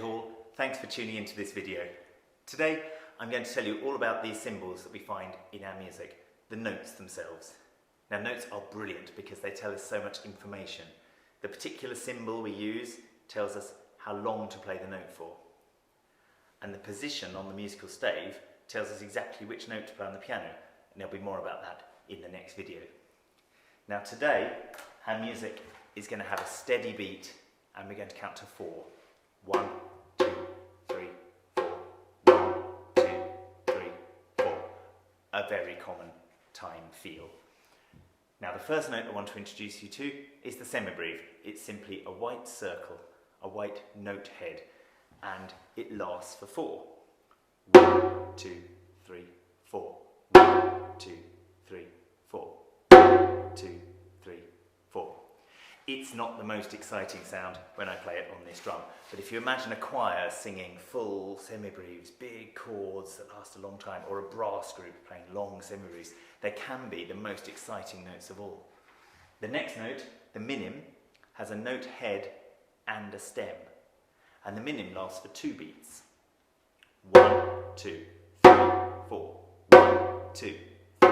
all, thanks for tuning into this video. Today I'm going to tell you all about these symbols that we find in our music, the notes themselves. Now notes are brilliant because they tell us so much information. The particular symbol we use tells us how long to play the note for. And the position on the musical stave tells us exactly which note to play on the piano, and there'll be more about that in the next video. Now today our music is going to have a steady beat and we're going to count to 4. 1, 2, 3, 4. 1, 2, 3, 4. A very common time feel. Now the first note I want to introduce you to is the semibreve. It's simply a white circle, a white note head, and it lasts for 4. 1, 2, 3, 4. 1, 2, 3, 4. 2, 3, 4. It's not the most exciting sound when I play it on this drum, but if you imagine a choir singing full semibreves, big chords that last a long time, or a brass group playing long semibreves, they can be the most exciting notes of all. The next note, the minim, has a note head and a stem, and the minim lasts for 2 beats. 1, 2, 3, 4. 1, 2, 3,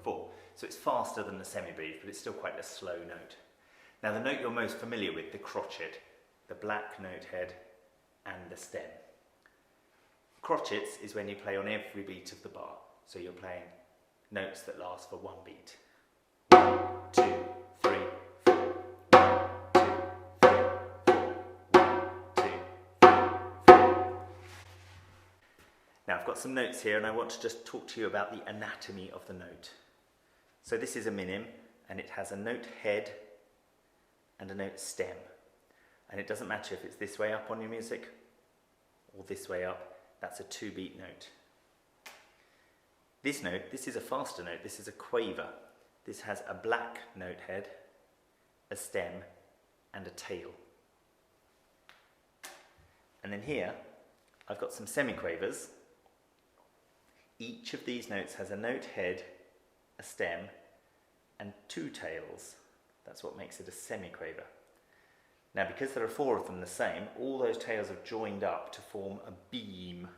4. So it's faster than the semibreve, but it's still quite a slow note. Now the note you're most familiar with, the crotchet, the black note head and the stem. Crotchets is when you play on every beat of the bar, so you're playing notes that last for 1 beat. 1, 2, 3, 4. 1, 2, 3, 4. 1, 2, 3, 4. Now I've got some notes here and I want to just talk to you about the anatomy of the note. So this is a minim and it has a note head and a note stem, and it doesn't matter if it's this way up on your music or this way up, that's a 2-beat note. This note, this is a faster note, this is a quaver. This has a black note head, a stem and a tail. And then here I've got some semiquavers. Each of these notes has a note head, a stem and 2 tails. That's what makes it a semiquaver. Now because there are 4 of them the same, all those tails have joined up to form a beam.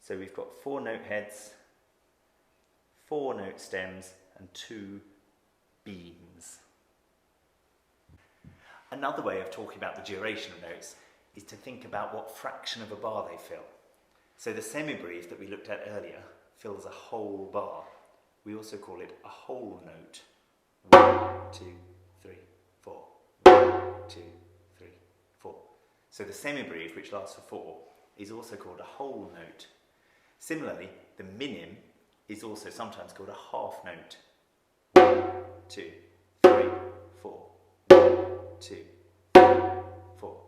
So we've got 4 note heads, 4 note stems and 2 beams. Another way of talking about the duration of notes is to think about what fraction of a bar they fill. So the semibreve that we looked at earlier fills a whole bar. We also call it a whole note. 1, 2, 3, 4. 1, 2, 3, 4. So the semibreve, which lasts for 4, is also called a whole note. Similarly, the minim is also sometimes called a half note. 1, 2, 3, 4. 1, 2, 3, 4.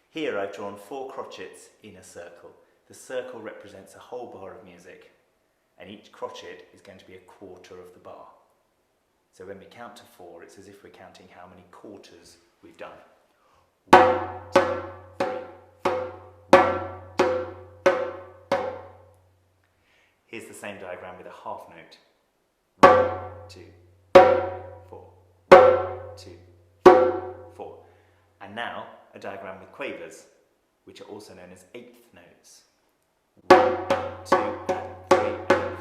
Here I've drawn 4 crotchets in a circle. The circle represents a whole bar of music, and each crotchet is going to be a quarter of the bar. So when we count to 4, it's as if we're counting how many quarters we've done. 1, 2, 3, 4. 1, 2, 3, 4. Here's the same diagram with a half note. 1, 2, 3, 4. 1, 2, 3, 4. And now a diagram with quavers, which are also known as 8th notes. 1, 2, and 3, and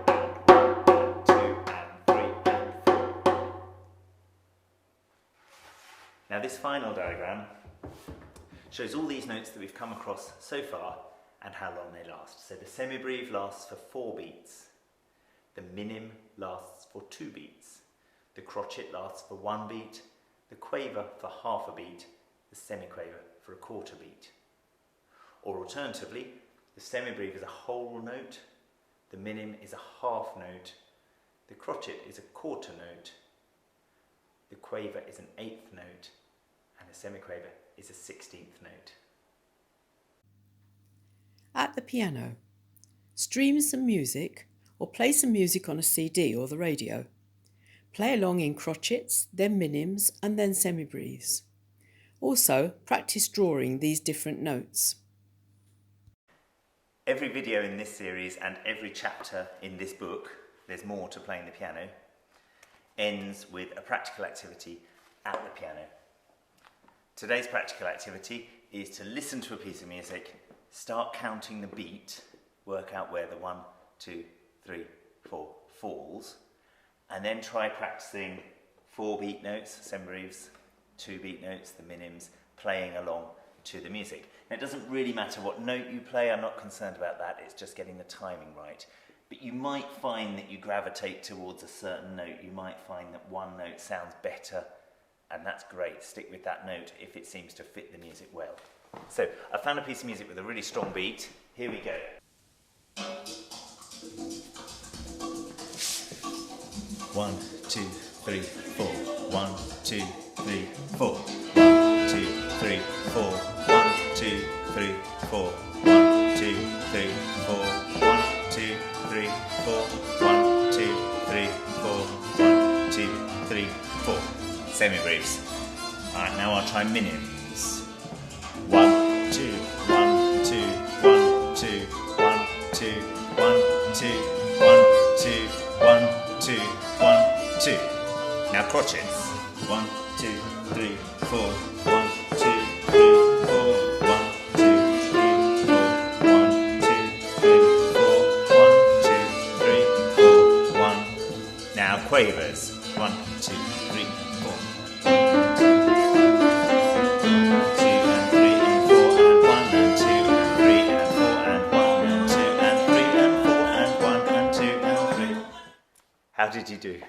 4, and 1, and 2, and 3, and 4. Now this final diagram shows all these notes that we've come across so far and how long they last. So the semibreve lasts for 4 beats, the minim lasts for 2 beats, the crotchet lasts for 1 beat, the quaver for half a beat, the semiquaver for a quarter beat. Or alternatively, the semibreve is a whole note, the minim is a half note, the crotchet is a quarter note, the quaver is an 8th note, and the semiquaver is a 16th note. At the piano, stream some music or play some music on a CD or the radio. Play along in crotchets, then minims and then semibreves. Also, practice drawing these different notes. Every video in this series and every chapter in this book, There's More to Playing the Piano, ends with a practical activity at the piano. Today's practical activity is to listen to a piece of music, start counting the beat, work out where the 1, 2, 3, 4 falls, and then try practicing 4 beat notes, semibreves, 2 beat notes, the minims, playing along to the music. Now, it doesn't really matter what note you play, I'm not concerned about that, it's just getting the timing right. But you might find that you gravitate towards a certain note, you might find that one note sounds better, and that's great. Stick with that note if it seems to fit the music well. So, I found a piece of music with a really strong beat. Here we go. 1, 2, 3, 4. 1, 2, 3, 4. 1, 2, 3, 4. 1, 2, 3, 4. 1, 2, 3, 4. 1, 2, 3, 4. 1, 2, 3, 4. 1, 2, 3, 4. Semibreves. Alright, now I'll try minims. 1, 2, 1, 2, 1, 2, 1, 2, 1, 2, 1, 2, 1, 2, 1, 2. Now crotchets. 1, 2, 3, 4. 1, 2, 3, 4. 1, 2, 3, 4. 1, 2, 3, 4. 1, 2, 3, 4. 1. Now quavers. 1, 2, 3, 4. 2 and 3 and 4 and 1 and 2 and 3 and 4 and 1 and 2 and 3 and 4 and 1 and 2 and 3. How did you do?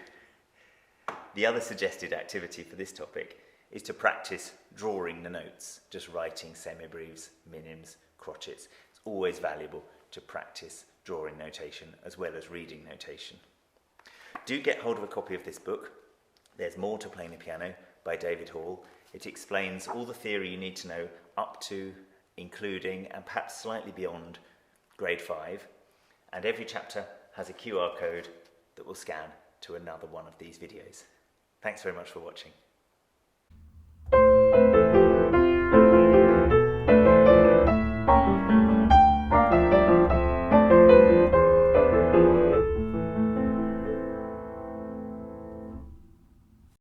The other suggested activity for this topic is to practice drawing the notes, just writing semibreves, minims, crotchets. It's always valuable to practice drawing notation as well as reading notation. Do get hold of a copy of this book. There's More to Playing the Piano by David Hall. It explains all the theory you need to know up to, including, and perhaps slightly beyond grade 5. And every chapter has a QR code that will scan to another one of these videos. Thanks very much for watching.